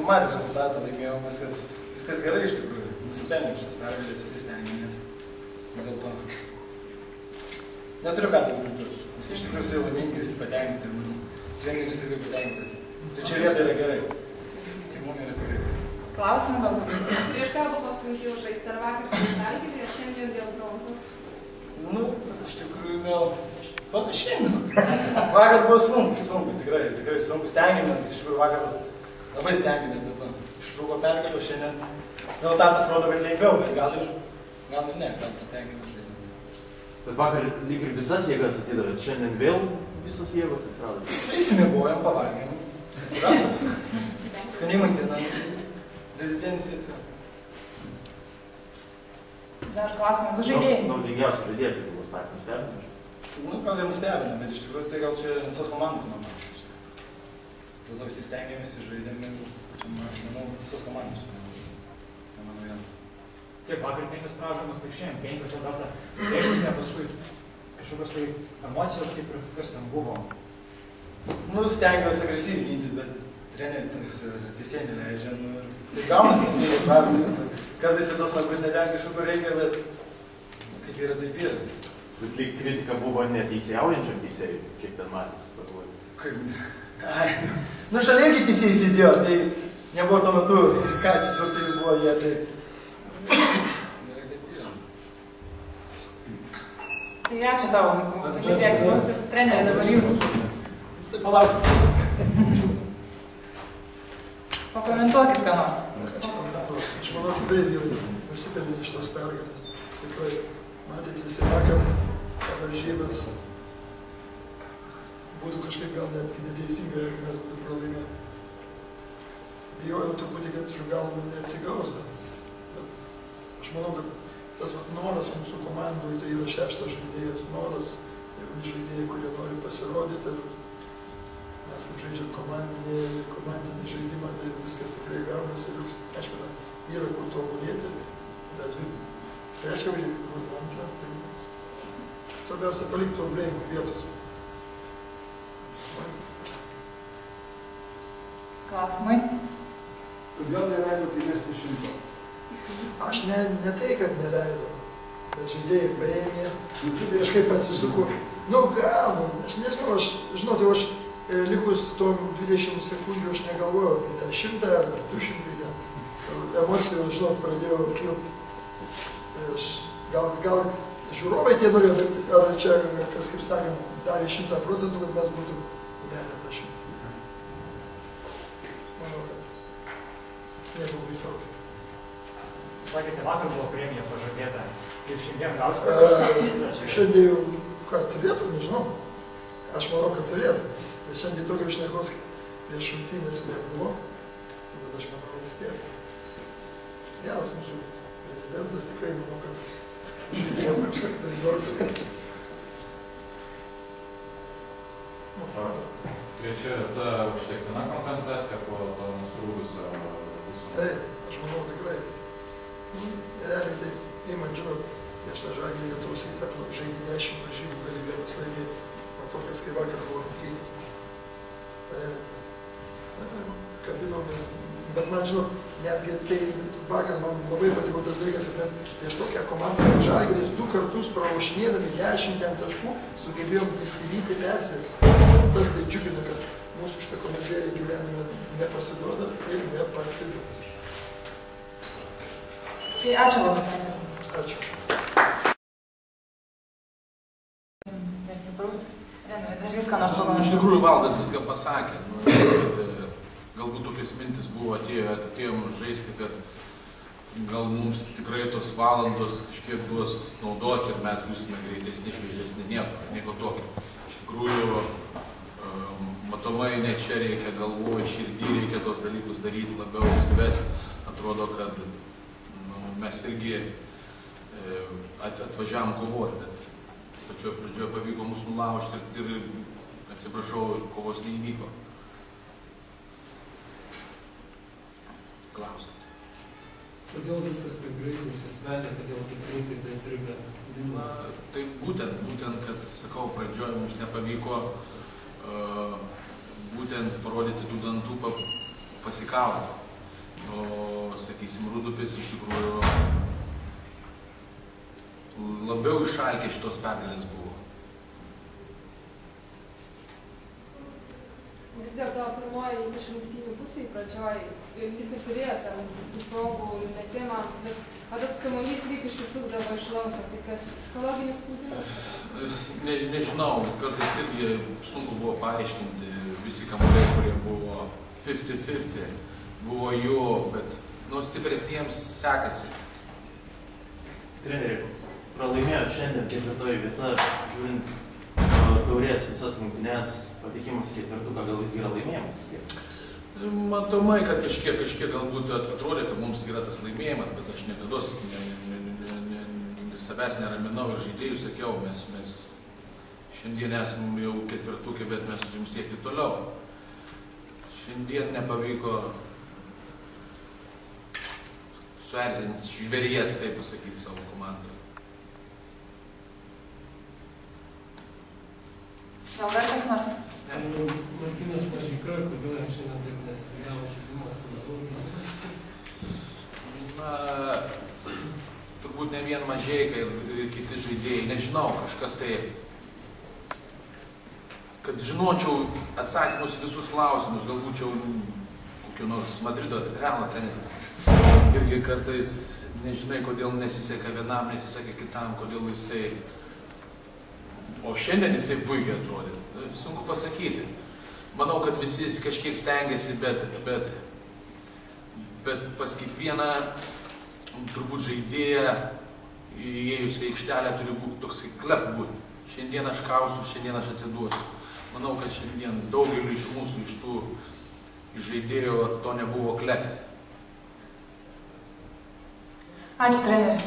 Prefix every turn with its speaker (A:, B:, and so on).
A: pamatė rezultatą, laimėjau, viskas gerai iš tikrųjų. Nusipelniau šitas pergalės, visi stengiamės. Vis dėlto. Neturiu ką tai pridurti. Visi iš tikrųjų visi laimingi, visi patenkinti. Treneris tikrai patenkintas. Tai čia vieta yra gerai. Kaip mums yra tikrai.
B: Klausimų galbūt.
C: Prieš ką buvo sunkiau žaisti, ar vakar su Žalgiriu, ar šiandien dėl bronzos?
A: Nu, iš tikrųjų gal panašiai. Vakar buvo sunku, tikrai sunku. Stengiamės, iš tikrųjų vakar labai stengiamės, bet ištrūko pergalio šiandien. Rezultatas rodo, kad lengviau, bet gal ir ne, gal stengiamės žaidimą.
D: Bet vakar lyg ir visas jėgas atidavėt, šiandien vėl visos jėgos atsirado.
A: Prisimėgojom, pavalgėm, atsirado. Skaniai maitinam, rezidencija.
B: Dar klausimą, du žaidėjai.
D: Naudingiausia žaidėjai, tai buvo partijos stebinė.
A: Nu, gal ir nustebino, bet iš tikrųjų tai gal čia visos komandos nuomonės. Todėl visi stengiamės, žaidėme, čia, manau, visos komandos. Nemanau vieną.
E: Taip, vakar 5 pražangos, tai šiandien 5 jau datą. Reikia paskui kažkokios tai emocijos, kaip ir kas ten buvo.
A: Nu, stengiuosi agresyviai gintis, bet treneris ir teisėjai neleidžia. Tai gaunas tas mėgiai pražangos. Kartais ir tos nagus netenka iš kur reikia, bet kaip yra, taip yra.
D: Bet lyg kritika buvo neteisėjaujančiam teisėjui, kiek ten matėsi, pagalvoju.
A: Kaip? Ai, nu šalia irgi teisėjai sėdėjo, tai nebuvo tuo metu, ką atsisukti buvo jie, tai...
B: Tai ačiū tavo, kaip jie klaustis trenerį dabar jūs.
A: Tai palauksit.
B: Pakomentuokit ką nors.
F: Aš manau, tikrai vyrai nusipelnė iš tos pergalės. Tikrai matėte visi vakar varžybas. Būtų kažkaip gal netgi neteisinga, jeigu mes būtų pralaimėję. Bijojau truputį, kad gal neatsigaus, bet aš manau, kad tas noras mūsų komandui, tai yra 6 žaidėjas noras, jauni žaidėjai, kurie nori pasirodyti. Mes kaip žaidžiam komandinį žaidimą, tai viskas tikrai gaunasi. Aišku, yra kur tobulėti, bet trečią žaidimą, antrą, tai svarbiausia palikti problemų vietos.
B: Klausimai?
G: Kodėl neleidote įmesti 100?
F: Aš ne tai, kad neleidau, bet žaidėjai paėmė, prieš kaip atsisuku. Nu, gal, aš nežinau, žinau, aš likus tom 20 sekundžių aš negalvojau apie tą 100 ar 200 ten. Emocijų, žinau, pradėjau kilti. Tai aš, gal žiūrovai tie norėjo, bet ar čia, kas kaip sakėm, davė 100%, kad mes būtų įmetę tą 100. Manau, kad nebuvo visaus.
E: Sakėte, vakar buvo premija pažadėta. Ir šiandien gausite?
F: Šiandien jau, ką, turėtų, nežinau. Aš manau, kad turėtų. Bet šiandien tokio šnekos prieš rungtynes nebuvo. Bet aš manau vis tiek. Geras mūsų prezidentas tikrai manau, kad žaidėjom kažkaip tai duos.
H: Trečia vieta užtektina kompensacija po to nustrūgusio pusę?
F: Taip, aš manau tikrai. Realiai tai, įman, žinot, prieš tą Žalgirį Lietuvos rytą, žaidė 10 varžybų, gali vienas laimėti. O tokias kaip vakar buvo rungtynės. Kabinomės, bet man, žinot, netgi tai vakar man labai patiko tas dalykas, kad prieš tokią komandą Žalgiris 2 kartus pralošinėdami 10 taškų sugebėjom nesivyti persivyti. Tas tai džiugina, kad mūsų šitą komandėlį gyvenime nepasiduoda ir nepasiduoda.
B: Tai ačiū labai.
F: Ačiū.
B: Dar jūs ką nors pakomentuoti?
H: Iš tikrųjų, Valdas viską pasakė. Galbūt tokias mintis buvo atėjom žaisti, kad gal mums tikrai tos valandos kažkiek duos naudos ir mes būsime greitesni, šviežesni, nieko tokio. Iš tikrųjų, matomai net čia reikia galvoje, širdį reikia tos dalykus daryti, labiau įsivesti. Atrodo, kad mes irgi atvažiavom kovoti, bet pačioje pradžioje pavyko mūsų nulaužti ir atsiprašau, kovos neįvyko. Klauskite.
G: Kodėl viskas taip greitai išsisprendė, kodėl taip greitai tai intriga?
H: Na, tai būtent, kad, sakau, pradžioje mums nepavyko būtent parodyti tų dantų pasikauti. O, sakysim, Rūdupis iš tikrųjų labiau išalkę šitos pergalės buvo.
C: Vis dėlto pirmoji iš rungtynių pusėje pradžioj lyg ir turėjo ten tų progų metimams, bet tas kamuolys lyg išsisukdavo iš lanko, tai kas psichologinis spaudimas?
H: Nežinau, kartais irgi sunku buvo paaiškinti, visi kamuoliai, kurie buvo 50-50, buvo jų, bet stipresniems sekasi.
D: Treneri, pralaimėjot šiandien ketvirtoji vieta, žiūrint taurės visas rungtynes, patikimas į ketvirtuką, gal jis yra laimėjimas?
H: Matomai, kad kažkiek galbūt atrodė, kad mums yra tas laimėjimas, bet aš niekados savęs neraminau ir žaidėjų sakiau, mes šiandien esam jau ketvirtukė, bet mes turim siekti toliau. Šiandien nepavyko suerzinti žvėries, taip pasakyti, savo komandą.
B: Gal dar kas nors?
G: Martynas Mažeika, kodėl jam šiandien taip nesitikėjo žaidimas su Žalgiriu?
H: Turbūt ne vien Mažeika ir kiti žaidėjai, nežinau, kažkas tai, kad žinočiau atsakymus visus klausimus, gal būčiau kokiu nors Madrido Realo treneris. Irgi kartais nežinai, kodėl nesiseka vienam, nesiseka kitam, kodėl jisai. O šiandien jisai puikiai atrodė. Sunku pasakyti. Manau, kad visi kažkiek stengiasi, bet pas kiekvieną turbūt žaidėją įėjus į aikštelę turi būti toks klep būti. Šiandien aš kausiu, šiandien aš atsiduosiu. Manau, kad šiandien daugeliu iš mūsų, iš tų žaidėjų to nebuvo klepti.
B: Ačiū, treneri.